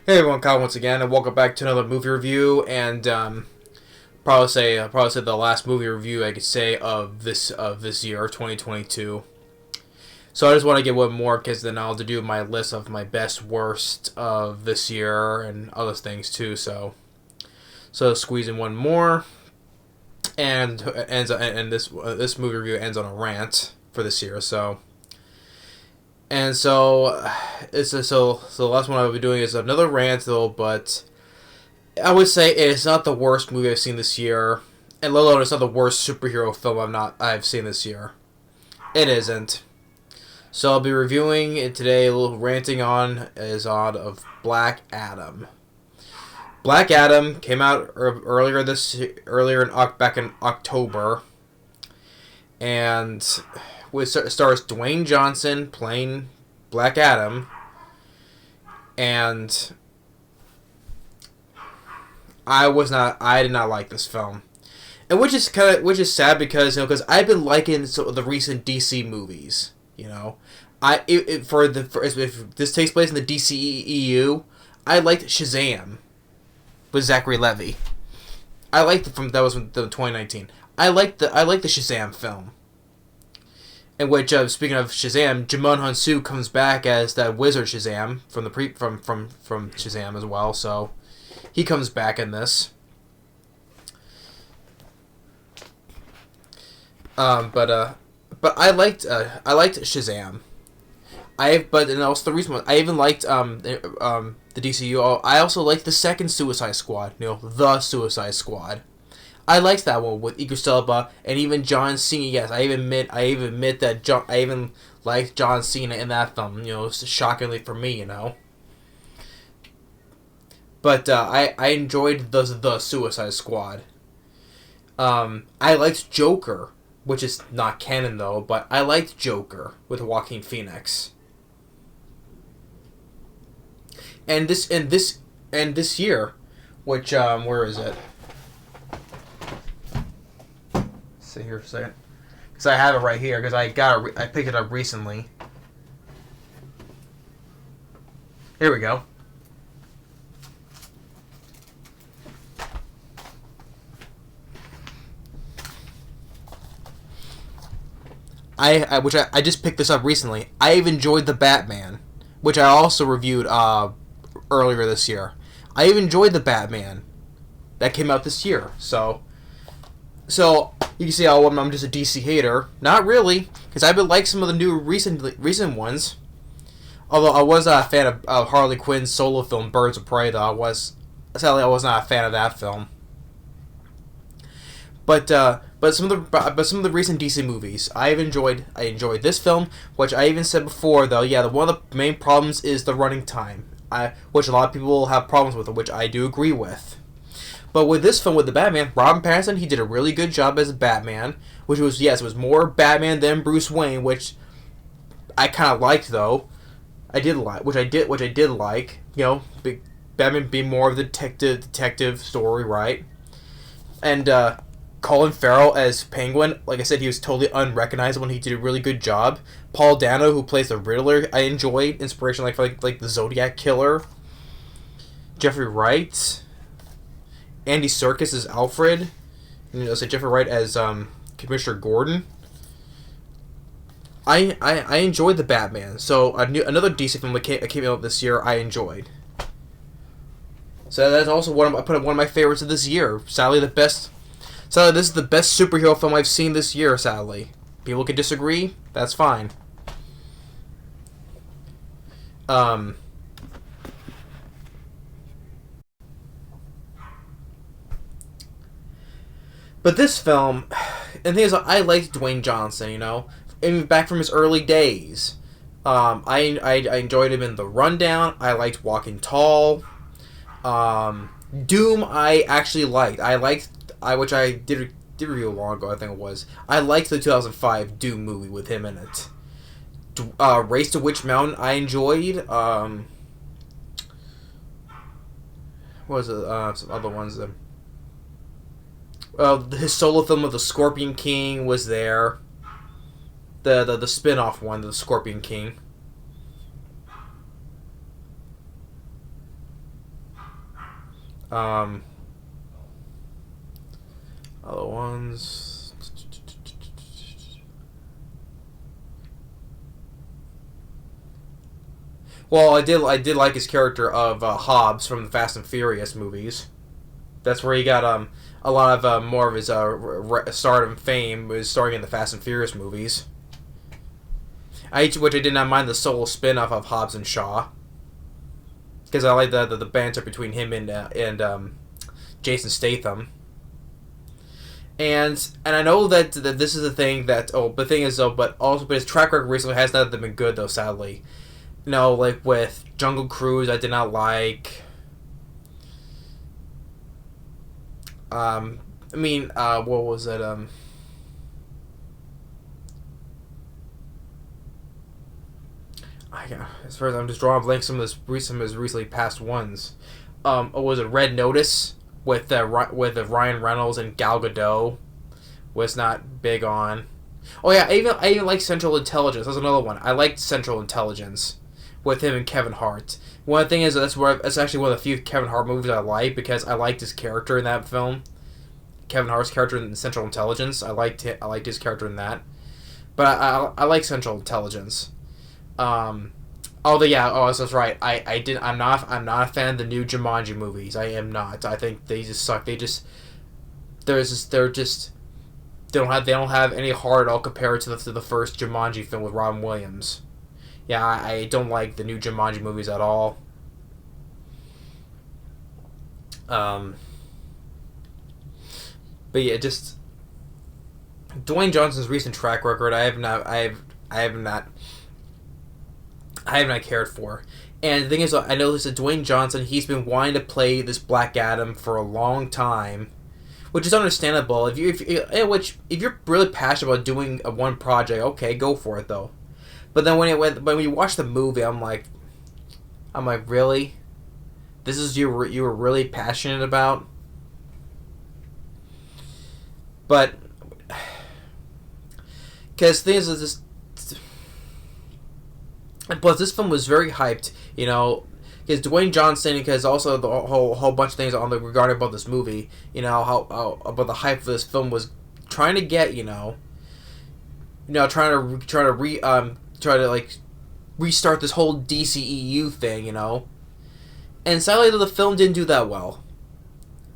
Hey everyone, Kyle once again, and welcome back to another movie review. And probably say the last movie review I could say of this year, 2022. So I just want to get one more because then I'll do my list of my best worst of this year and other things too. So squeeze in one more, and this movie review ends on a rant for this year. So the last one I'll be doing is another rant though, but I would say it's not the worst movie I've seen this year, and let alone it's not the worst superhero film I've seen this year. It isn't. So I'll be reviewing it today. A little ranting on of Black Adam. Black Adam came out back in October, and stars Dwayne Johnson playing Black Adam, and I did not like this film, and which is sad because because I've been liking the recent DC movies. If this takes place in the DCEU, I liked Shazam with Zachary Levi. I liked that was from 2019. I liked the Shazam film. In which, speaking of Shazam, Jimon Hansu comes back as that wizard Shazam from Shazam as well. So he comes back in this. But I liked Shazam. And also the reason why I even liked the DCU. I also liked the second Suicide Squad. The Suicide Squad. I liked that one with Idris Elba and even John Cena. Yes, I even admit that I even liked John Cena in that film. Shockingly for me, But I enjoyed the Suicide Squad. I liked Joker, which is not canon though. But I liked Joker with Joaquin Phoenix. And this year, which where is it? See here for a second, because I have it right here because I picked it up recently. Here we go. I just picked this up recently. I've enjoyed the Batman, which I also reviewed earlier this year. I've enjoyed the Batman that came out this year. So you can see how I'm just a DC hater. Not really, because I've been like some of the new recent ones. Although I was not a fan of Harley Quinn's solo film Birds of Prey, though sadly I was not a fan of that film. But some of the recent DC movies I enjoyed this film, which I even said before though. Yeah, one of the main problems is the running time, which a lot of people have problems with, which I do agree with. But with this film, with the Batman, Robert Pattinson, he did a really good job as Batman, which was, yes, it was more Batman than Bruce Wayne, which I kind of liked though. I did like. Batman being more of the detective story, right? And Colin Farrell as Penguin, like I said, he was totally unrecognizable and he did a really good job. Paul Dano, who plays the Riddler, I enjoyed. Inspiration like the Zodiac Killer. Jeffrey Wright. Andy Serkis as Alfred. Jeffrey Wright as Commissioner Gordon. I enjoyed the Batman. So another DC film that came out this year I enjoyed. So that's also I put one of my favorites of this year. Sadly, this is the best superhero film I've seen this year. Sadly, people can disagree. That's fine. But this film, and the thing is, I liked Dwayne Johnson. Even back from his early days. I enjoyed him in The Rundown. I liked Walking Tall. Doom, I actually liked. Which I did review long ago, I think it was. I liked the 2005 Doom movie with him in it. Race to Witch Mountain, I enjoyed. What was it? Some other ones. His solo film of the Scorpion King was there. The spin-off one, the Scorpion King. Um, other ones. Well, I did like his character of Hobbs from the Fast and Furious movies. That's where he got a lot of more of his stardom fame was starring in the Fast and Furious movies. Which I did not mind the solo spin-off of Hobbs and Shaw, because I like the banter between him and Jason Statham. And I know that this is a thing that the thing is though, but his track record recently has not been good though, sadly. You know, like with Jungle Cruise, I did not like. What was it? As far as I'm just drawing blank some of his recently past ones. Was it Red Notice with Ryan Reynolds and Gal Gadot? Was not big on. Oh yeah, I even like Central Intelligence. That's another one. I liked Central Intelligence with him and Kevin Hart. One thing is that's actually one of the few Kevin Hart movies I like because I liked his character in that film. Kevin Hart's character in Central Intelligence. I liked his character in that. But I like Central Intelligence. That's right. I'm not a fan of the new Jumanji movies. I am not. I think they just suck. They don't have any heart at all compared to the first Jumanji film with Robin Williams. Yeah, I don't like the new Jumanji movies at all. But yeah, just Dwayne Johnson's recent track record, I have not cared for. And the thing is, I noticed that Dwayne Johnson, he's been wanting to play this Black Adam for a long time, which is understandable. If you're really passionate about doing one project, okay, go for it though. But then when you watch the movie, I'm like, really? This is you were really passionate about? But because things is just. Plus, this film was very hyped, you know, because Dwayne Johnson, because also the whole bunch of things regarding about this movie, you know, how about the hype of this film was trying to get, trying to like restart this whole DCEU thing, you know, and sadly the film didn't do that well.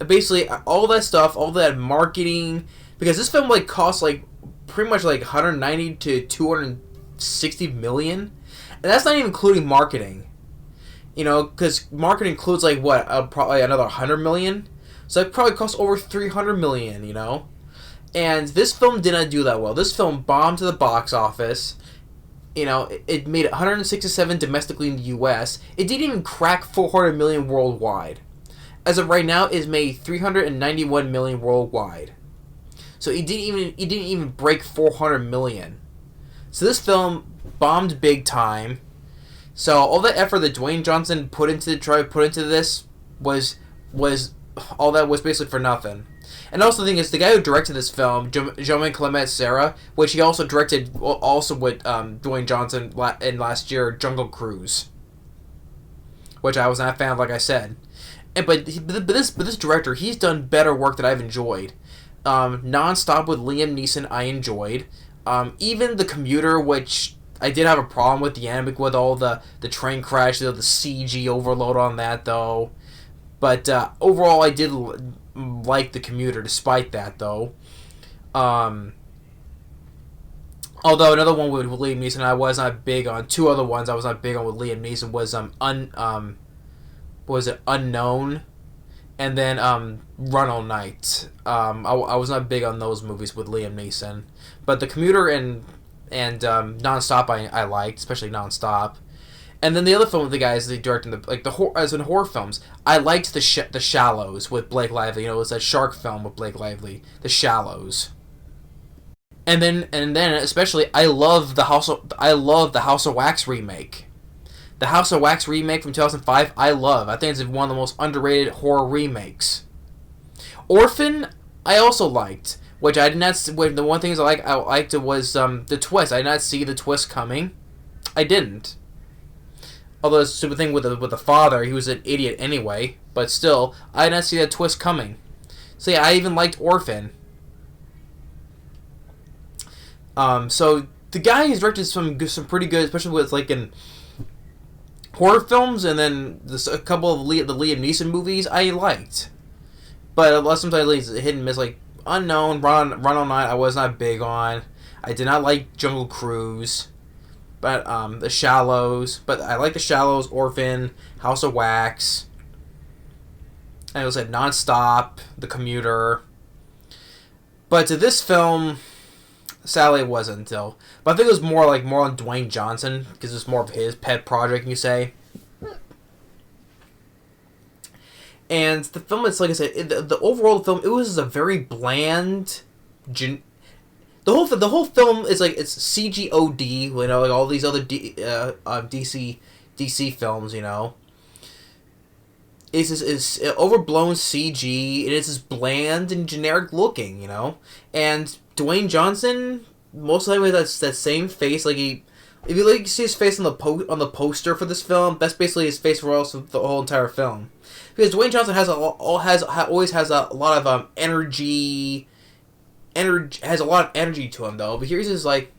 Basically, all that stuff, all that marketing, because this film like cost like pretty much like 190 to 260 million. And that's not even including marketing, you know, because marketing includes like probably another 100 million, so it probably costs over 300 million, you know. And this film did not do that well. This film bombed to the box office. You know, it made 167 domestically in the U.S. It didn't even crack 400 million worldwide. As of right now, it's made 391 million worldwide. So it didn't even break 400 million. So this film bombed big time. So all the effort that Dwayne Johnson put into this was all that was basically for nothing. And also the thing is, the guy who directed this film, Jaume Collet-Serra, which he also directed also with Dwayne Johnson in last year, Jungle Cruise, which I was not a fan of, like I said. But this director, he's done better work that I've enjoyed. Non-Stop with Liam Neeson, I enjoyed. Even The Commuter, which I did have a problem with the end with all the train crash, the CG overload on that though. But overall, I did like The Commuter despite that though. Although another one with Liam Neeson I was not big on. Two other ones I was not big on with Liam Neeson was Unknown, and then Run All Night. I was not big on those movies with Liam Neeson, but The Commuter and Non-Stop I liked, especially Non-Stop. And then the other film with the guys they directing as in horror films, I liked the Shallows with Blake Lively. You know, it was that shark film with Blake Lively, The Shallows. And then especially I love the House of Wax remake. The House of Wax remake from 2005, I love. I think it's one of the most underrated horror remakes. Orphan, I also liked, which I did not. The one thing I liked was the twist. I did not see the twist coming. I didn't. Although the stupid thing with the father, he was an idiot anyway. But still, I did not see that twist coming. So yeah, I even liked Orphan. So the guy has directed some pretty good, especially with like in horror films, and then a couple of the Liam Neeson movies I liked. But sometimes it's hit and miss, like Unknown, Run 9 I was not big on. I did not like Jungle Cruise. But The Shallows. But I like The Shallows, Orphan, House of Wax. And it was like Non-Stop, The Commuter. But to this film, sadly it wasn't though. But I think it was more on Dwayne Johnson, because it's more of his pet project, you say. And the film, it's like I said, the overall film, it was a very bland. The whole film is like it's CGOD, you know, like all these other DC films, you know. It's overblown CG, and it's just bland and generic looking, you know. And Dwayne Johnson, most likely that's that same face, like if you like see his face on the poster for this film, that's basically his face for also the whole entire film. Because Dwayne Johnson always has a lot of energy. Has a lot of energy to him though, but here's just like.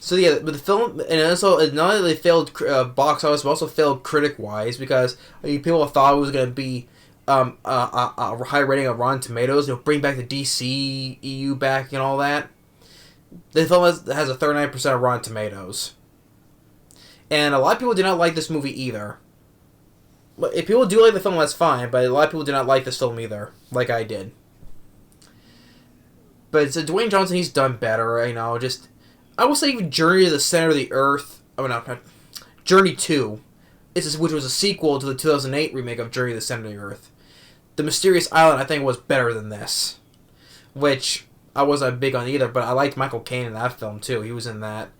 So yeah, but the film, and also not only failed box office, but also failed critic wise, because people thought it was going to be a high rating of Rotten Tomatoes, you know, bring back the DC EU back and all that. The film has a 39% of Rotten Tomatoes, and a lot of people did not like this movie either. If people do like the film, that's fine, but a lot of people did not like this film either, like I did. But so Dwayne Johnson, he's done better, you know, just, I will say even Journey to the Center of the Earth, Journey 2, which was a sequel to the 2008 remake of Journey to the Center of the Earth. The Mysterious Island, I think, was better than this, which I wasn't big on either, but I liked Michael Caine in that film, too. He was in that.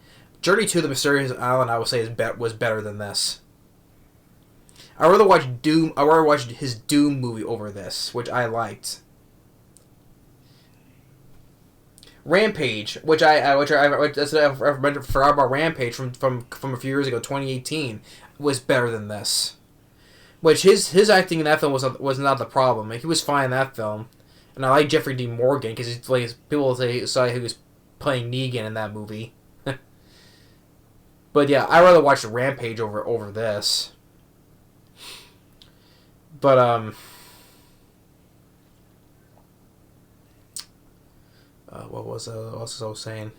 Journey 2, The Mysterious Island, I would say was better than this. I'd rather watch his Doom movie over this, which I liked. Rampage, which I forgot about Rampage from a few years ago, 2018, was better than this. Which his acting in that film was not the problem. He was fine in that film, and I like Jeffrey Dean Morgan because people say he was playing Negan in that movie. But yeah, I'd rather watch Rampage over this. But what else was I saying?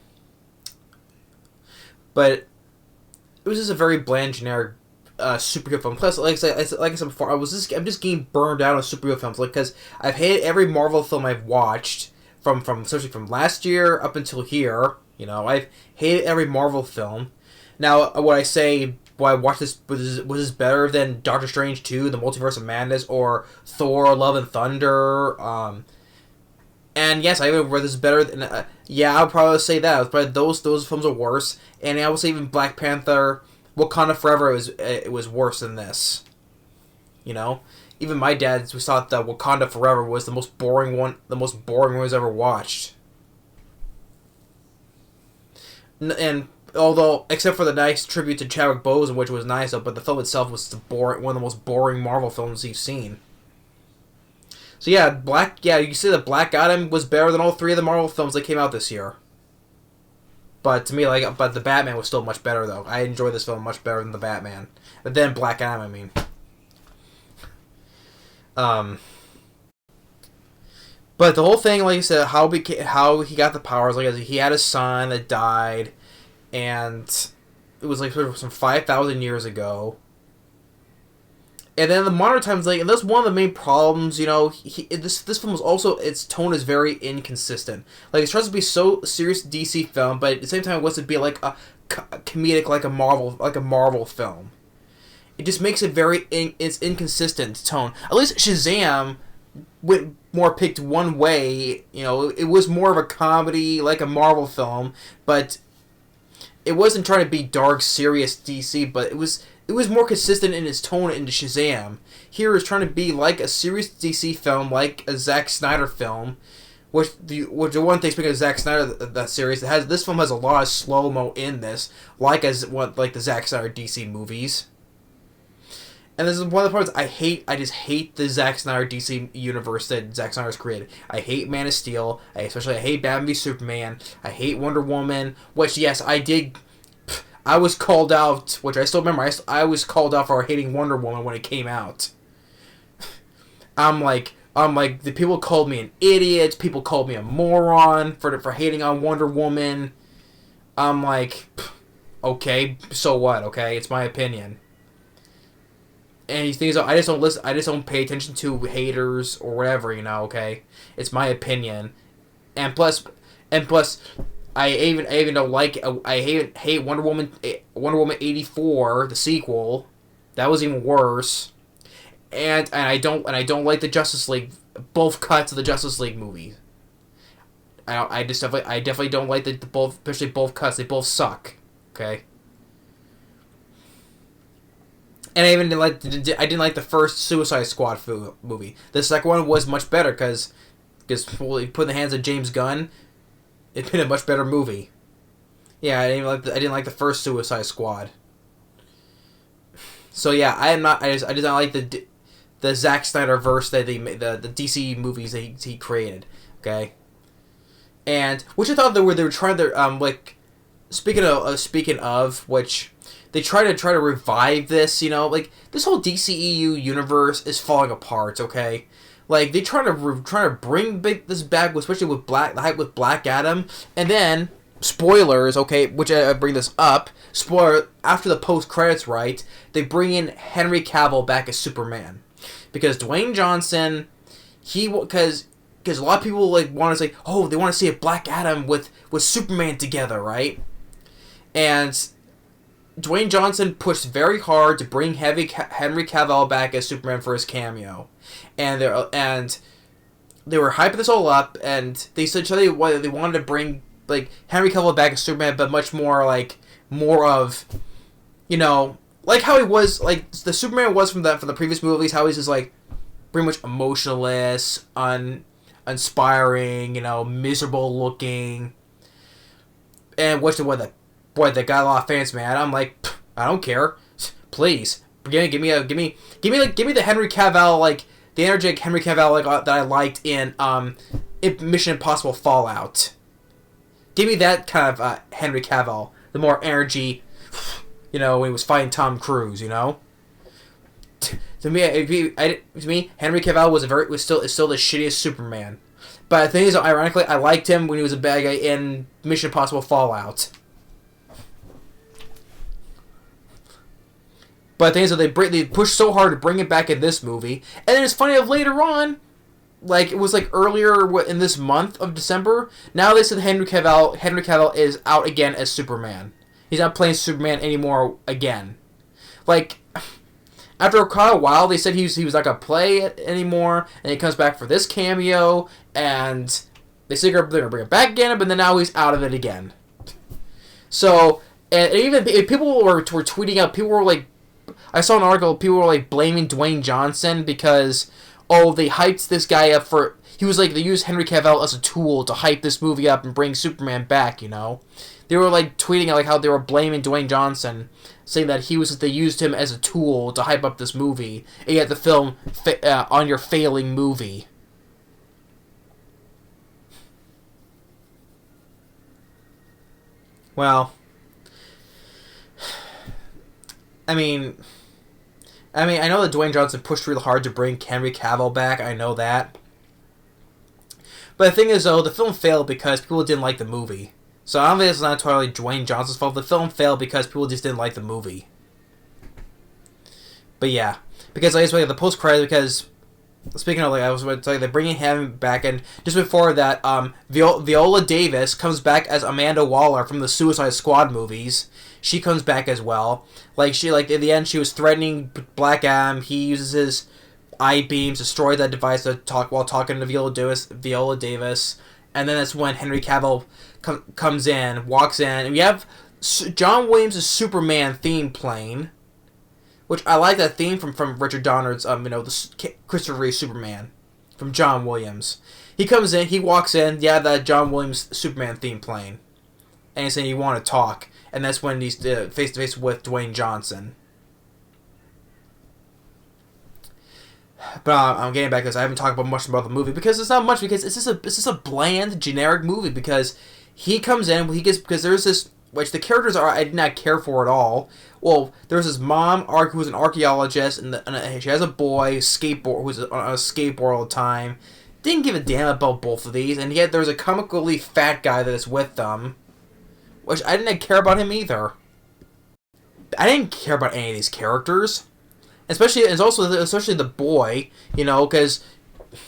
But it was just a very bland, generic superhero film. Plus, like I said before, I'm just getting burned out on superhero films, like, because I've hated every Marvel film I've watched especially from last year up until here. You know, I've hated every Marvel film. Now, would I say, why I watched this, was this better than Doctor Strange 2, The Multiverse of Madness, or Thor, Love and Thunder? And yes, I even read this better than, yeah, I would probably say that. But those films are worse. And I would say even Black Panther, Wakanda Forever, it was worse than this. You know? Even my dad thought that Wakanda Forever was the most boring one he's ever watched. And although, except for the nice tribute to Chadwick Boseman, which was nice, but the film itself was one of the most boring Marvel films you've seen. So yeah, you can say that Black Adam was better than all three of the Marvel films that came out this year. But to me, but the Batman was still much better though. I enjoyed this film much better than the Batman. But then Black Adam, I mean. But the whole thing, like I said, how he got the powers, like he had a son that died, and it was like some 5,000 years ago. And then the modern times, like, and that's one of the main problems, you know. This film is also, its tone is very inconsistent. Like, it tries to be so serious DC film, but at the same time, it wants to be like a comedic, like a Marvel film. It just makes it it's inconsistent tone. At least Shazam picked one way. You know, it was more of a comedy, like a Marvel film, but it wasn't trying to be dark, serious DC, but it was more consistent in its tone into Shazam. Here it's trying to be like a serious DC film, like a Zack Snyder film, which the one thing, speaking of Zack Snyder, that series, this film has a lot of slow mo in this, like the Zack Snyder DC movies. And this is one of the parts I hate. I just hate the Zack Snyder DC universe that Zack Snyder's created. I hate Man of Steel. I hate Batman v Superman. I hate Wonder Woman. Which, yes, I did. I was called out, which I still remember. I was called out for hating Wonder Woman when it came out. I'm like, the people called me an idiot. People called me a moron for hating on Wonder Woman. I'm like, okay, so what? Okay, it's my opinion. And these things, I just don't listen. I just don't pay attention to haters or whatever. Okay, it's my opinion. And plus, I even don't like. I hate Wonder Woman 84, the sequel. That was even worse. And I don't like the Justice League, both cuts of the Justice League movie. I definitely don't like the both, especially both cuts. They both suck. Okay. And I didn't like the first Suicide Squad movie. The second one was much better because put in the hands of James Gunn, it'd been a much better movie. Yeah, I didn't like the first Suicide Squad. So yeah, I just don't like the Zack Snyder verse that the DC movies that he created. Okay, and which I thought they were trying to speaking of which they try to revive this. This whole DCEU universe is falling apart. Okay, like they try to bring this back, especially with the hype with Black Adam, and then spoilers. Okay, which I bring this up. Spoiler: after the post credits, right? They bring in Henry Cavill back as Superman. Because Dwayne Johnson, because a lot of people want to say, oh, they want to see a Black Adam with Superman together, right? And Dwayne Johnson pushed very hard to bring Henry Cavill back as Superman for his cameo, and they were hyping this all up, and they said they wanted to bring Henry Cavill back as Superman, but much more of, like how he was, the Superman was from the previous movies, how he's just pretty much emotionless, uninspiring, miserable looking, and that got a lot of fans mad. I'm like, I don't care, please, give me the Henry Cavill, the energetic Henry Cavill that I liked in Mission Impossible Fallout. Give me that kind of Henry Cavill, the more energy. When he was fighting Tom Cruise, To me, Henry Cavill is still the shittiest Superman. But the thing is, ironically, I liked him when he was a bad guy in Mission Impossible Fallout. But the thing is, they pushed so hard to bring it back in this movie, and then it's funny of later on, it was earlier in this month of December. Now they said Henry Cavill is out again as Superman. He's not playing Superman anymore again. After quite a while, they said he was not going to play it anymore, and he comes back for this cameo, and they say they're going to bring it back again, but then now he's out of it again. So, and even people were tweeting out, I saw an article, people were blaming Dwayne Johnson because, they hyped this guy up for, they used Henry Cavill as a tool to hype this movie up and bring Superman back, They were tweeting how they were blaming Dwayne Johnson, saying that they used him as a tool to hype up this movie, and yet the film on your failing movie. Well, I know that Dwayne Johnson pushed really hard to bring Henry Cavill back. I know that. But the thing is, though, the film failed because people didn't like the movie. So I don't think it's not entirely Dwayne Johnson's fault. The film failed because people just didn't like the movie. But yeah, because the post credits. Because speaking of I was going to tell you, they're bringing him back, and just before that, Viola Davis comes back as Amanda Waller from the Suicide Squad movies. She comes back as well. In the end, she was threatening Black Adam. He uses his eye beams to destroy that device while talking to Viola Davis. And then that's when Henry Cavill walks in, and we have John Williams' Superman theme playing, which I like that theme from Richard Donner's, the Christopher Reeve Superman from John Williams. He comes in, he walks in, yeah, that John Williams Superman theme playing. And he's saying, you want to talk. And that's when he's face to face with Dwayne Johnson. But I'm getting back because I haven't talked about much about the movie because it's not much, because it's just a bland, generic movie, because he comes in, because there's this, which the characters I did not care for at all. Well, there's his mom, who's an archaeologist, and she has a boy, who's on a skateboard all the time. Didn't give a damn about both of these, and yet there's a comically fat guy that is with them, which I didn't care about him either. I didn't care about any of these characters. Especially the boy, because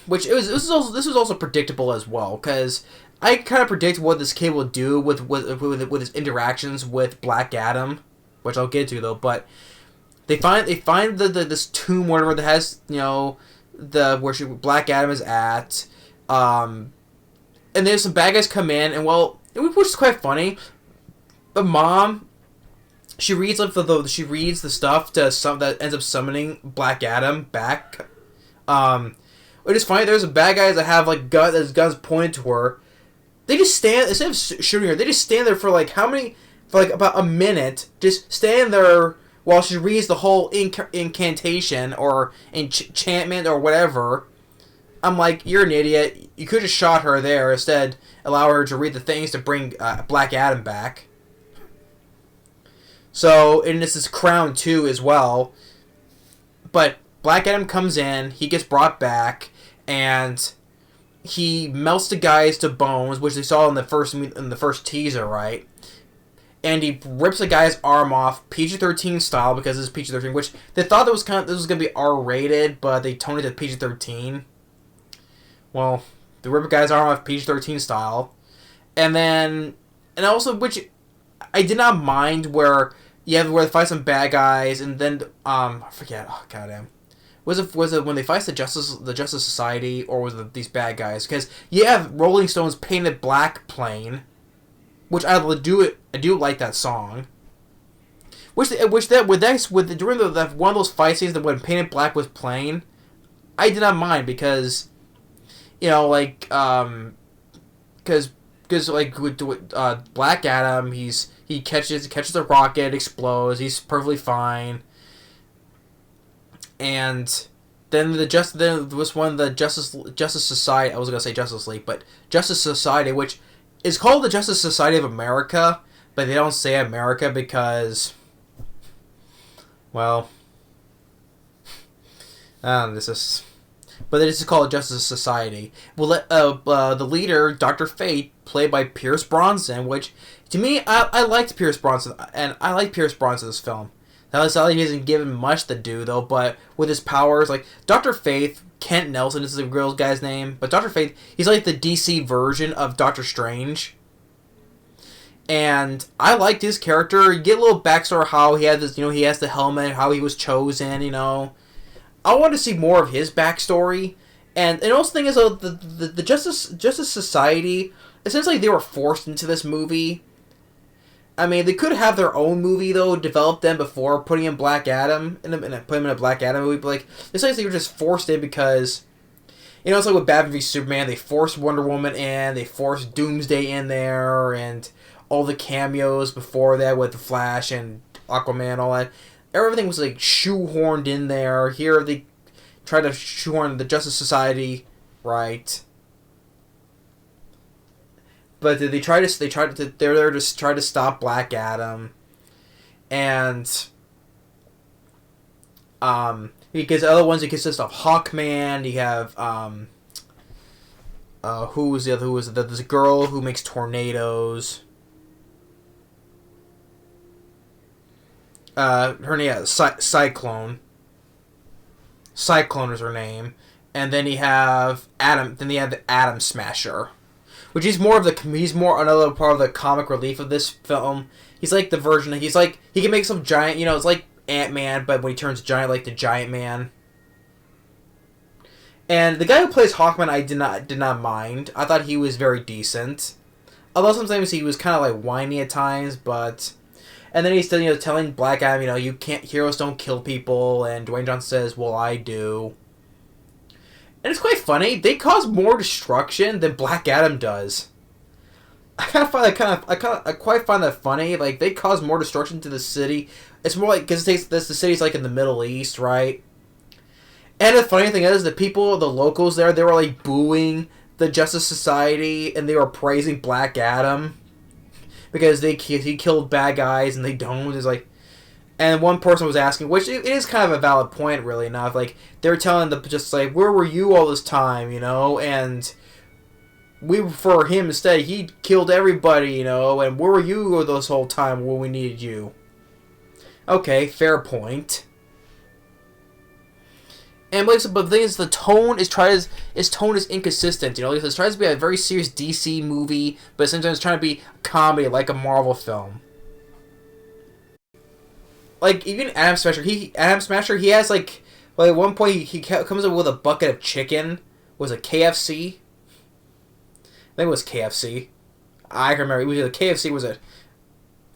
this was also predictable as well, because I kind of predict what this kid will do with his interactions with Black Adam, which I'll get to though. But they find this tomb, whatever, that has where Black Adam is at, and there's some bad guys come in, and which is quite funny. The mom. She reads the stuff that ends up summoning Black Adam back. It is funny. There's a bad guys that have guns pointed to her. They just stand, instead of shooting her. They just stand there for about a minute, just stand there while she reads the whole incantation or enchantment or whatever. I'm like, you're an idiot. You could have shot her there, instead allow her to read the things to bring Black Adam back. So, and this is Crown too as well. But Black Adam comes in, he gets brought back, and he melts the guys to bones, which they saw in the first teaser, right? And he rips the guy's arm off, PG-13 style, because it's PG-13, which they thought this was gonna be R-rated, but they toned it to PG-13. Well, they rip the guy's arm off PG-13 style, and also, which I did not mind, where they fight some bad guys, and then I forget. Oh goddamn, was it when they fight the Justice Society, or was it these bad guys? Because you have Rolling Stones' "Painted Black" playing, which I do like that song. During one of those fight scenes that when "Painted Black" was playing, I did not mind, because with Black Adam, he catches a rocket, explodes, he's perfectly fine. And then was one of the Justice Society, I was gonna say Justice League, but Justice Society, which is called the Justice Society of America, but they don't say America because, well, but this is called Justice Society. Well, the leader, Dr. Fate, played by Pierce Brosnan, which, to me, I liked Pierce Brosnan, and I like Pierce Brosnan in this film. Now, he hasn't given much to do, though, but with his powers, like, Dr. Fate, Kent Nelson is the real guy's name, but Dr. Fate, he's like the DC version of Doctor Strange. And I liked his character. You get a little backstory how he had this, he has the helmet, how he was chosen, I want to see more of his backstory, and also the thing is, the Justice Society, it seems like they were forced into this movie. I mean, they could have their own movie though, develop them before putting in Black Adam, put him in a Black Adam movie. But it's like they were just forced in because, it's like with Batman v Superman, they forced Wonder Woman in, they forced Doomsday in there, and all the cameos before that with the Flash and Aquaman, all that. Everything was shoehorned in there. Here they tried to shoehorn the Justice Society, right? But they're there to try to stop Black Adam, and because the other ones, it consists of Hawkman. You have there's a girl who makes tornadoes. Her name is Cyclone. Cyclone is her name, and then you have Adam. Then you have the Atom Smasher, which he's more another part of the comic relief of this film. He's like the version. He can make some giant. It's like Ant-Man, but when he turns giant, like the Giant Man. And the guy who plays Hawkman, I did not mind. I thought he was very decent, although sometimes he was kind of whiny at times, but. And then he's still, telling Black Adam, heroes don't kill people, and Dwayne Johnson says, well, I do. And it's quite funny. They cause more destruction than Black Adam does. I quite find that funny. Like, they cause more destruction to the city. It's more like because the city's like in the Middle East, right? And the funny thing is, the locals there, they were like booing the Justice Society, and they were praising Black Adam because he killed bad guys and they don't. It's like, and one person was asking, which it is kind of a valid point, really enough. Like, they're telling just like, where were you all this time, you know? And we prefer him instead. He killed everybody, you know. And where were you this whole time when we needed you? Okay, fair point. And but the thing is, the tone is inconsistent. You know, it tries to be a very serious DC movie, but sometimes trying to be a comedy like a Marvel film. Like even Adam Smasher, he has like, well, at one point he comes up with a bucket of chicken. Was it KFC? I think it was KFC. I can remember it was either KFC. Was it?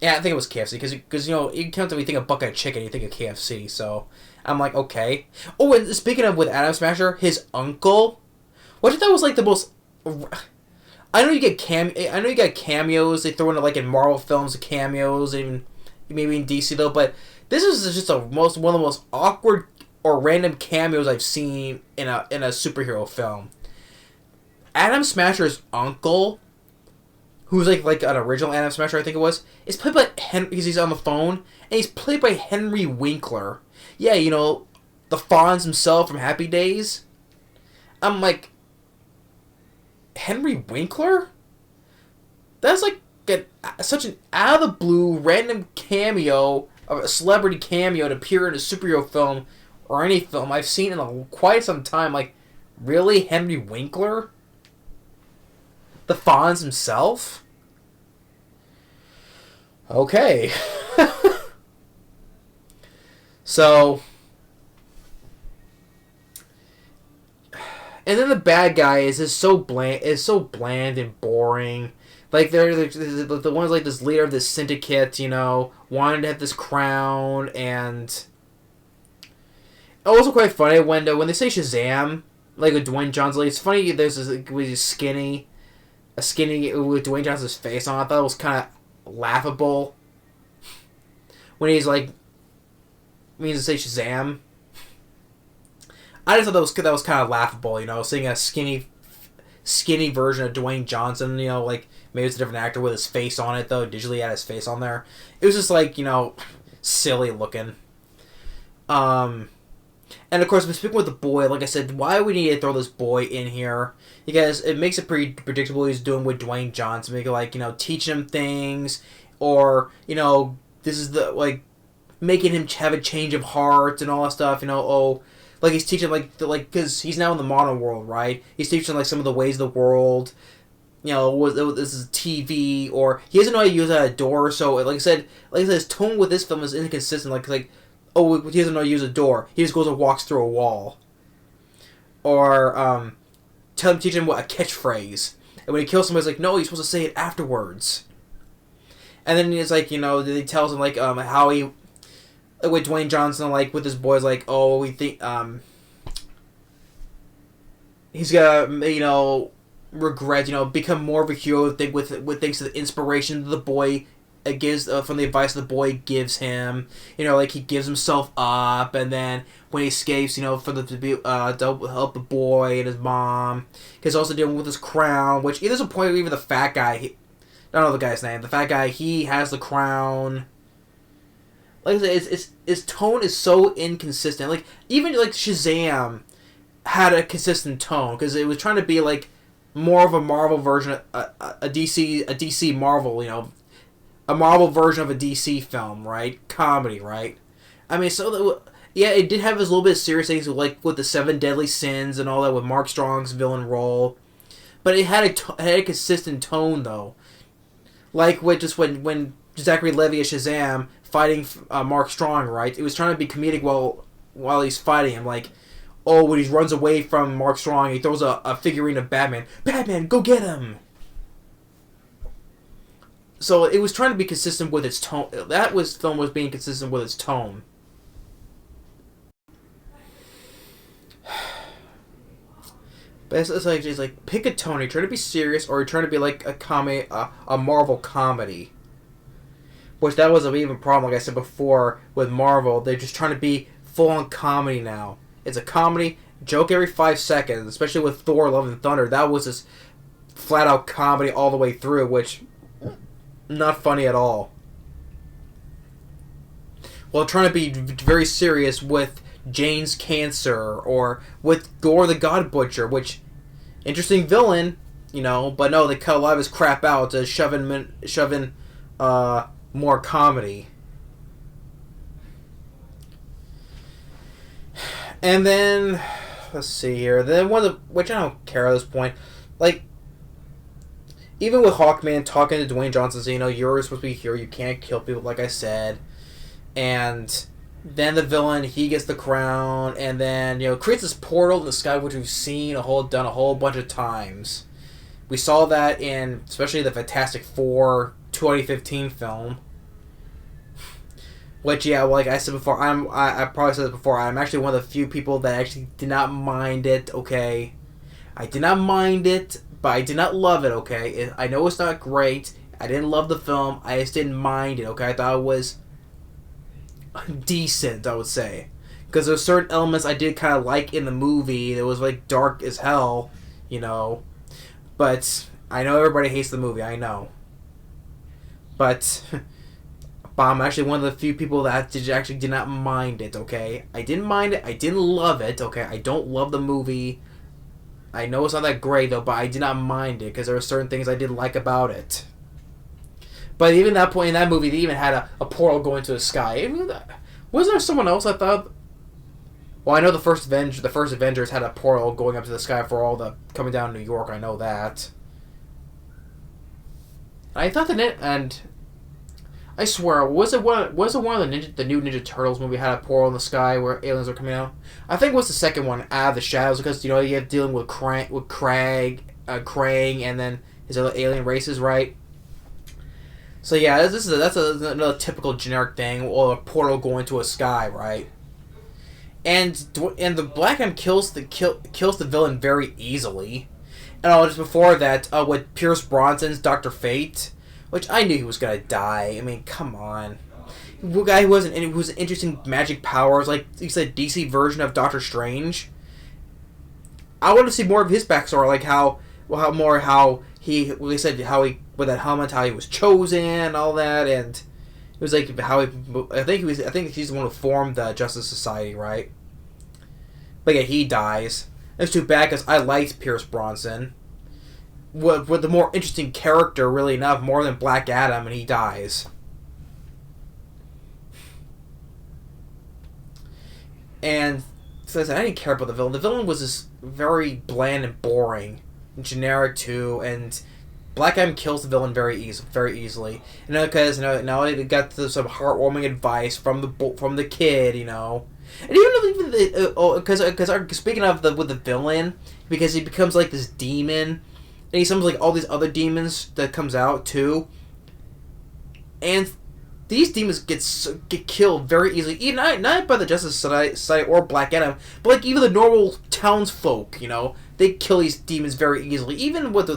Yeah, I think it was KFC because you know you can't really think of bucket of chicken, you think of KFC. So I'm like, okay. Oh, and speaking of with Adam Smasher, his uncle, what I thought was like the most. I know you get cameos. They throw in like in Marvel films cameos, even maybe in DC though. But this is just one of the most awkward or random cameos I've seen in a superhero film. Adam Smasher's uncle, who's like an original Adam Smasher, I think it was, is played by because he's on the phone, and he's played by Henry Winkler. Yeah, you know, the Fonz himself from Happy Days. I'm like, Henry Winkler? That's like such an out of the blue random cameo of a celebrity cameo to appear in a superhero film or any film I've seen in quite some time. Like, really, Henry Winkler? The Fonz himself? Okay. So, and then the bad guy is so bland and boring. Like they're the ones like this leader of this syndicate, you know, wanted to have this crown, and also quite funny when they say Shazam, like with Dwayne Johnson. Like, it's funny. There's this like, with skinny with Dwayne Johnson's face on. I thought it was kind of laughable when he's like. Means to say Shazam. I just thought that was kind of laughable, you know, seeing a skinny version of Dwayne Johnson, you know, like maybe it's a different actor with his face on it though. Digitally had his face on there. It was just like, you know, silly looking. And of course, speaking with the boy, like I said, why we need to throw this boy in here? Because it makes it pretty predictable what he's doing with Dwayne Johnson. Maybe like, you know, teaching him things, or you know, this is the like. Making him have a change of heart and all that stuff, you know. Oh, like he's teaching like because he's now in the modern world, right? He's teaching like some of the ways of the world. You know, this is TV, or he doesn't know how to use a door. So, like I said, his tone with this film is inconsistent. Like oh, he doesn't know how to use a door. He just goes and walks through a wall. Or teach him what a catchphrase, and when he kills somebody, he's like, no, he's supposed to say it afterwards. And then it's like, you know, he tells him like how he. With Dwayne Johnson, like with his boys, like, oh, we think he's gonna, you know, regret, you know, become more of a hero with thanks to the inspiration the boy gives from the advice the boy gives him. You know, like he gives himself up, and then when he escapes, you know, for to help the boy and his mom, he's also dealing with his crown. Which there's a point where even the fat guy, I don't know the guy's name. The fat guy, he has the crown. Like I said, his tone is so inconsistent. Like even like Shazam had a consistent tone because it was trying to be like more of a Marvel version, a DC Marvel, you know, a Marvel version of a DC film, right? Comedy, right? I mean, yeah, it did have this little bit of serious things like with the 7 Deadly Sins and all that with Mark Strong's villain role, but it had a consistent tone though. Like with just when Zachary Levi as Shazam fighting Mark Strong, right? It was trying to be comedic while he's fighting him. Like, oh, when he runs away from Mark Strong, he throws a figurine of Batman. Batman, go get him! So it was trying to be consistent with its tone. Film was being consistent with its tone. But it's like pick a tone. Are you trying to be serious, or are you trying to be like a comedy, a Marvel comedy? Which that was an even problem. Like I said before, with Marvel, they're just trying to be full on comedy now. It's a comedy joke every 5 seconds, especially with Thor: Love and Thunder. That was just flat out comedy all the way through, which not funny at all. Well, trying to be very serious with Jane's cancer or with Gore the God Butcher, which interesting villain, but no, they cut a lot of his crap out to shove in more comedy. And then let's see here. Then which I don't care at this point, like. Even with Hawkman talking to Dwayne Johnson saying, you're supposed to be here, you can't kill people, like I said. And then the villain, he gets the crown, and then, creates this portal in the sky, which we've seen done a whole bunch of times. We saw that in, especially the Fantastic Four 2015 film. Which, yeah, like I said before, I probably said this before, I'm actually one of the few people that actually did not mind it, okay? I did not mind it, but I did not love it, okay? I know it's not great. I didn't love the film. I just didn't mind it, okay? I thought it was decent, I would say. Because there's certain elements I did kind of like in the movie. It was, like, dark as hell, But I know everybody hates the movie, I know. But I'm actually one of the few people that actually did not mind it, okay? I didn't mind it. I didn't love it, okay? I don't love the movie. I know it's not that great, though, but I did not mind it, because there were certain things I did like about it. But even that point in that movie, they even had a portal going to the sky. I mean, wasn't there someone else I thought? Well, I know the first Avengers had a portal going up to the sky for all the coming down to New York, I know that. I thought and I swear, was it one of the new Ninja Turtles movie had a portal in the sky where aliens were coming out? I think it was the second one, Out of the Shadows, because you have dealing with Krang, and then his other alien races, right? So yeah, that's another typical generic thing, or a portal going to a sky, right? And the Black Adam kills the villain very easily. And just before that, with Pierce Brosnan's Dr. Fate. Which I knew he was gonna die. I mean, come on. The guy who was interesting magic powers, like you said, DC version of Doctor Strange. I want to see more of his backstory, like how he with that helmet, how he was chosen, and all that, and it was like how I think he's the one who formed the Justice Society, right? But yeah, he dies. It's too bad because I liked Pierce Brosnan. With the more interesting character, really enough, more than Black Adam, and he dies. And so I didn't care about the villain. The villain was just very bland and boring, and generic too. And Black Adam kills the villain very easily. Because now they got some heartwarming advice from the kid, And because speaking of with the villain, because he becomes like this demon. And he summons like all these other demons that comes out too, and these demons get killed very easily. Even not by the Justice Society or Black Adam, but like even the normal townsfolk. They kill these demons very easily. Even with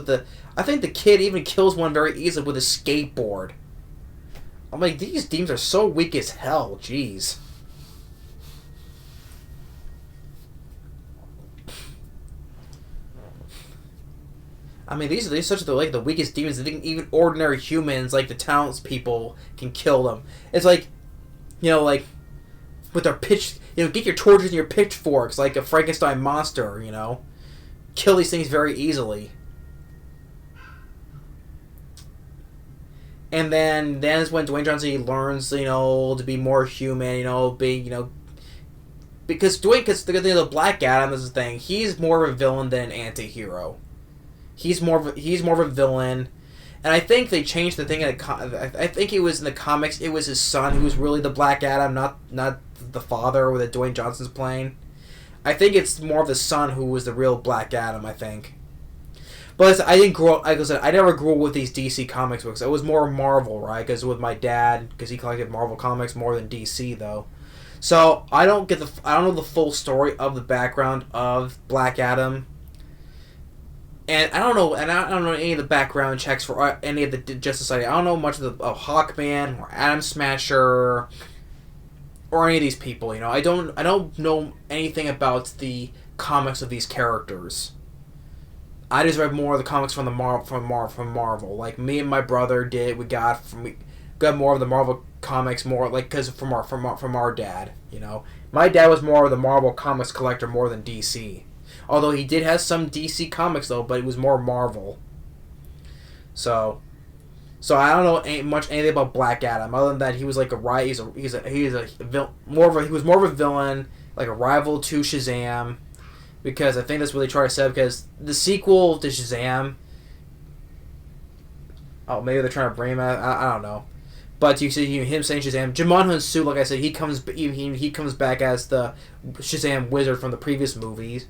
I think the kid even kills one very easily with a skateboard. I'm like, these demons are so weak as hell. Jeez. I mean, these are such the weakest demons. That even ordinary humans, like the townspeople, can kill them. It's like, with their get your torches and your pitchforks, like a Frankenstein monster. Kill these things very easily. And then is when Dwayne Johnson learns, to be more human. Because the Black Adam is the thing. He's more of a villain than an anti-hero. He's more of a villain, and I think they changed the thing. I think it was in the comics. It was his son who was really the Black Adam, not the father that Dwayne Johnson's playing. I think it's more of the son who was the real Black Adam. I think, but I didn't grow up. Like I said, I never grew up with these DC comics books. It was more Marvel, right? Because with my dad, because he collected Marvel comics more than DC though. So I don't know the full story of the background of Black Adam. And I don't know any of the background checks for any of the Justice Society. I don't know much of Hawkman or Atom Smasher or any of these people. You know, I don't know anything about the comics of these characters. I just read more of the comics from Marvel. Like me and my brother did. We got more of the Marvel comics, more like because from our dad. You know, my dad was more of the Marvel comics collector more than DC. Although he did have some DC comics though, but it was more Marvel. So I don't know anything about Black Adam other than that he was like he was more of a villain, like a rival to Shazam. Because I think that's what they try to say. Because the sequel to Shazam, oh, maybe they're trying to bring him out. I don't know, but you see him saying Shazam. Jimon Hunsu, like I said, he comes back as the Shazam wizard from the previous movies.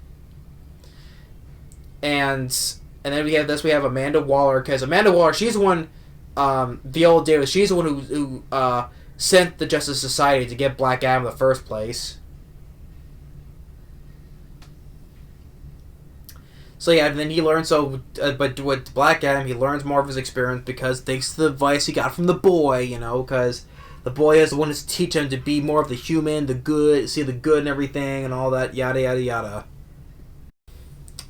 And then we have Amanda Waller, because Amanda Waller, she's the one, Viola Davis, she's the one who sent the Justice Society to get Black Adam in the first place. So yeah, and then he learns. But with Black Adam, he learns more of his experience because thanks to the advice he got from the boy, you know, because the boy is the one to teach him to be more of the human, the good, see the good and everything, and all that, yada yada yada.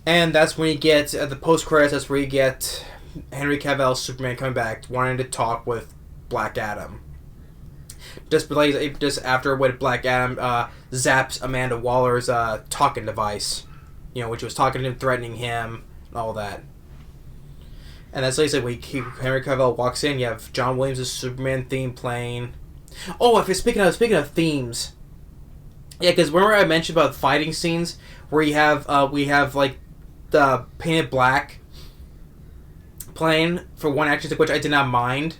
And that's when you get at the post credits. That's where you get Henry Cavill's Superman coming back, wanting to talk with Black Adam. Just after when Black Adam zaps Amanda Waller's talking device. You know, which was talking to him, threatening him, and all that. And that's like I said, Henry Cavill walks in, you have John Williams' Superman theme playing. Oh, speaking of themes, yeah, because remember I mentioned about fighting scenes where we have like the Painted Black playing for one action, which I did not mind,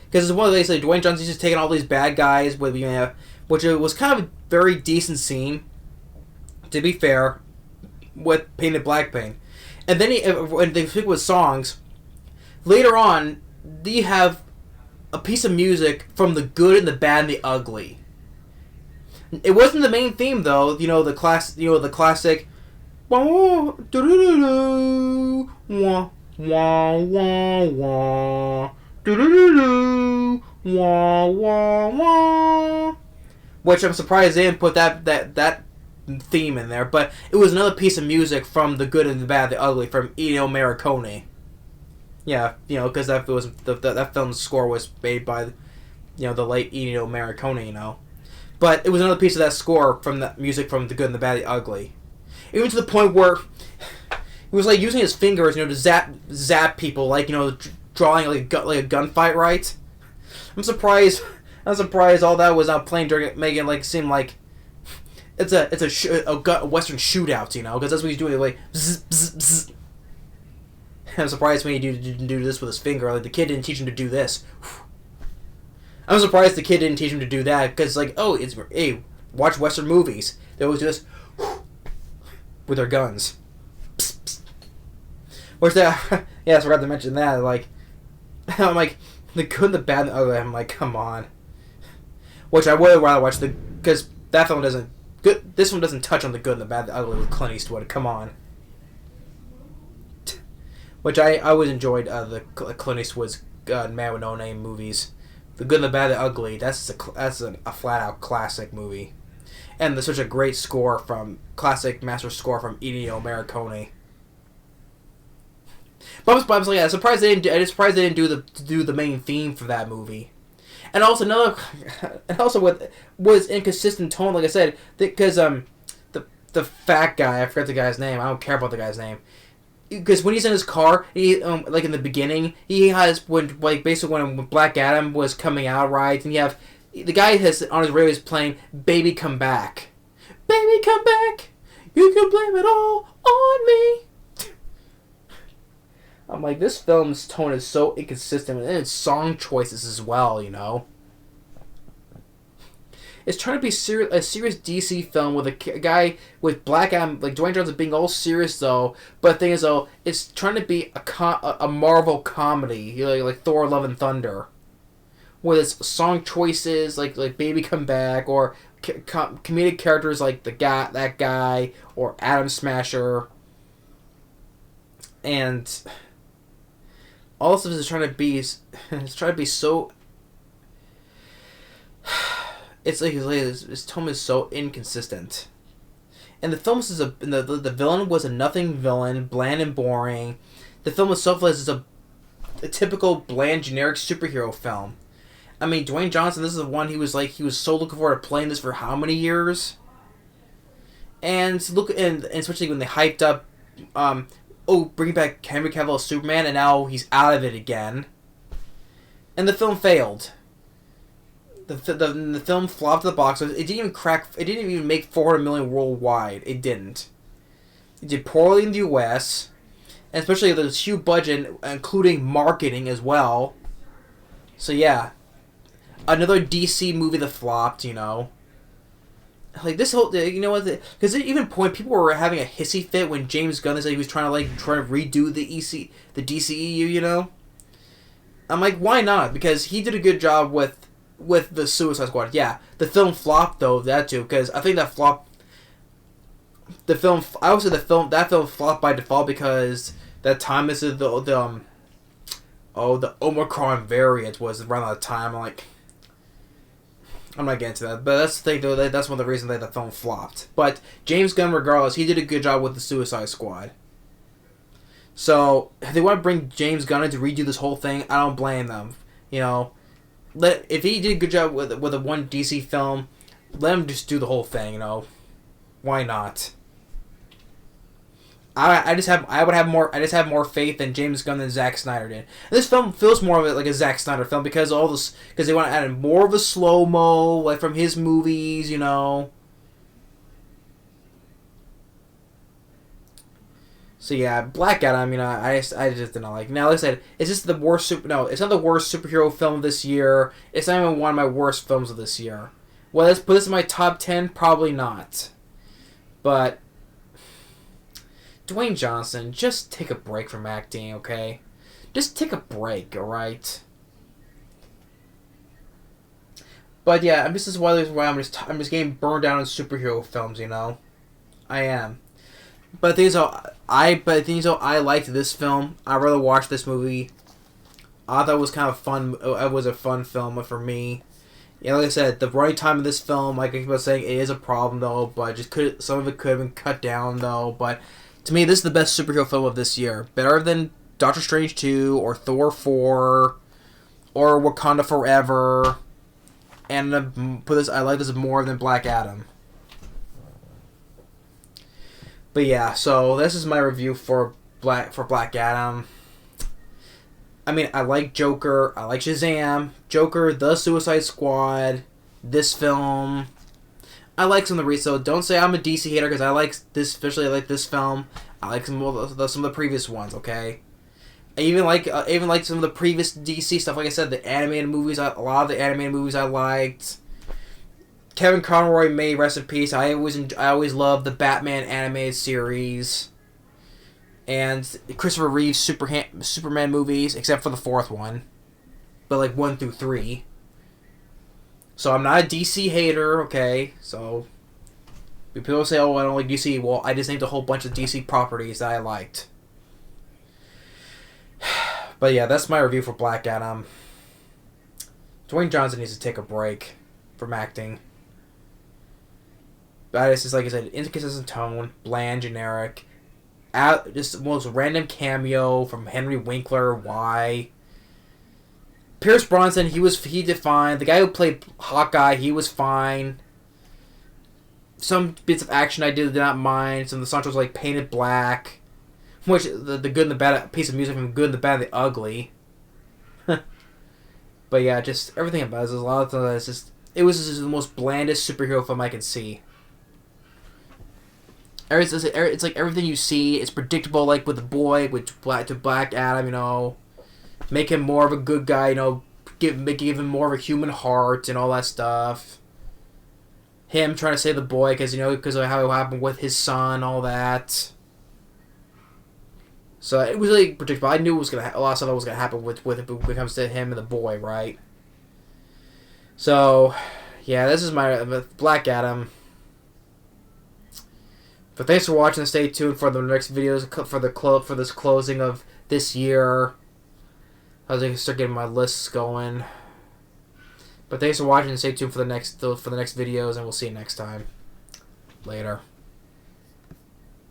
because it's one of those like Dwayne Johnson's just taking all these bad guys with which it was kind of a very decent scene, to be fair. With Painted Black paint, and then when they speak with songs, later on, they have a piece of music from the good and the bad and the ugly. It wasn't the main theme though. You know the classic. Wah doo wah wah wah wah doo wah wah wah. Which I'm surprised they didn't put that theme in there, but it was another piece of music from The Good and the Bad, the Ugly from Ennio Morricone. Yeah, you know, because that film's score was made by, you know, the late Ennio Morricone, you know. But it was another piece of that score from the music from The Good and the Bad, the Ugly. Even to the point where he was like using his fingers, you know, to zap people, like, you know, drawing like a gunfight, right? I'm surprised all that was not playing during it, making it like seem like it's a Western shootout, you know, because that's what he's doing, like bzz, bzz, bzz. I'm surprised when he didn't do this with his finger. Like the kid didn't teach him to do this. I'm surprised the kid didn't teach him to do that, because like, oh, watch Western movies. They always do this with their guns. Psst, psst. Which that, yeah, I forgot to mention that. Like, I'm like the good, the bad, and the ugly. I'm like, come on. Which I would rather watch because that film doesn't. This one doesn't touch on the good and the bad, the ugly with Clint Eastwood. Come on. Which I always enjoyed the Clint Eastwood's Man with No Name movies. The Good and the Bad, the Ugly. That's a flat out classic movie, and there's such a great score classic master score from Ennio Morricone. But I'm like, I'm surprised they didn't do the main theme for that movie. And also what was inconsistent tone, like I said, because the fat guy, I forgot the guy's name. I don't care about the guy's name, because when he's in his car, he like in the beginning, he has when Black Adam was coming out, right, and you have the guy has on his radio is playing "Baby Come Back, Baby Come Back, you can blame it all on me." I'm like, this film's tone is so inconsistent, and its song choices as well, you know. It's trying to be a serious DC film with a guy with Black Adam, like Dwayne Johnson being all serious though, but the thing is though, it's trying to be a Marvel comedy, you know, like Thor: Love and Thunder, with its song choices like Baby Come Back, or comedic characters like that guy, or Atom Smasher. And all this is trying to be, it's trying to be so. It's like his tone is so inconsistent. And the film is the villain was a nothing villain, bland and boring. The film itself is a typical bland, generic superhero film. I mean, Dwayne Johnson, this is the one he was so looking forward to playing this for how many years? And especially when they hyped up, bring back Henry Cavill as Superman, and now he's out of it again. And the film failed. The film flopped at the box office. It didn't even make $400 million worldwide. It didn't. It did poorly in the U.S., and especially with this huge budget, including marketing as well. So yeah, another DC movie that flopped. Like this whole, because at even point people were having a hissy fit when James Gunn said he was trying to redo the DCEU. I'm like, why not? Because he did a good job with the Suicide Squad. Yeah, the film flopped though, that too, because I think that flopped. I would say that film flopped by default because that time this is the Omicron variant was around that time. I'm not getting to that, but that's the thing though. That's one of the reasons that the film flopped. But James Gunn, regardless, he did a good job with the Suicide Squad. So if they want to bring James Gunn in to redo this whole thing, I don't blame them. If he did a good job with a one DC film, let him just do the whole thing. Why not? I just have more faith in James Gunn than Zack Snyder did. And this film feels more of it like a Zack Snyder film because they want to add in more of a slow mo like from his movies. So yeah, Black Adam. I just didn't like. Now, like I said, is this the worst No, it's not the worst superhero film of this year. It's not even one of my worst films of this year. Well, let's put this in my top 10. Probably not. But Dwayne Johnson, just take a break from acting, okay? Just take a break, alright? But yeah, this is why I'm just getting burned out on superhero films, I am. But the thing is, I liked this film. I'd rather watch this movie. I thought it was kind of fun. It was a fun film for me. Yeah, like I said, the running time of this film, like I keep on saying, it is a problem though. But some of it could have been cut down though. But to me, this is the best superhero film of this year. Better than Doctor Strange 2 or Thor 4 or Wakanda Forever. And I like this more than Black Adam. But yeah, so this is my review for Black Adam. I mean, I like Joker, I like Shazam, Joker, The Suicide Squad, this film. I like some of the so don't say I'm a DC hater because I like this, especially I like this film. I like some of the previous ones, okay? I even like some of the previous DC stuff. Like I said, the animated movies, a lot of the animated movies I liked. Kevin Conroy, may rest in peace. I always loved the Batman animated series, and Christopher Reeve's Superman movies, except for the fourth one, but 1 through 3. So I'm not a DC hater, okay? So people say, "Oh, I don't like DC." Well, I just named a whole bunch of DC properties that I liked. But yeah, that's my review for Black Adam. Dwayne Johnson needs to take a break from acting. But it's just, like I said, inconsistent tone, bland, generic. Just the most random cameo from Henry Winkler. Why? Pierce Brosnan, he did fine. The guy who played Hawkeye, he was fine. Some bits of action I did not mind. Some of the songs was painted black. Which, the good and the bad, piece of music from Good and the Bad and the Ugly. But yeah, just everything about it. There's a lot of things. It was just the most blandest superhero film I could see. It's like everything you see. It's predictable, like with the boy, with Black Adam. Make him more of a good guy. Give him more of a human heart and all that stuff. Him trying to save the boy because of how it happened with his son, all that. So it was really predictable. I knew a lot of stuff was gonna happen with when it comes to him and the boy, right? So, yeah, this is my Black Adam. But thanks for watching. Stay tuned for the next videos for this closing of this year. I was going to start getting my lists going. But thanks for watching. Stay tuned for the next videos, and we'll see you next time. Later.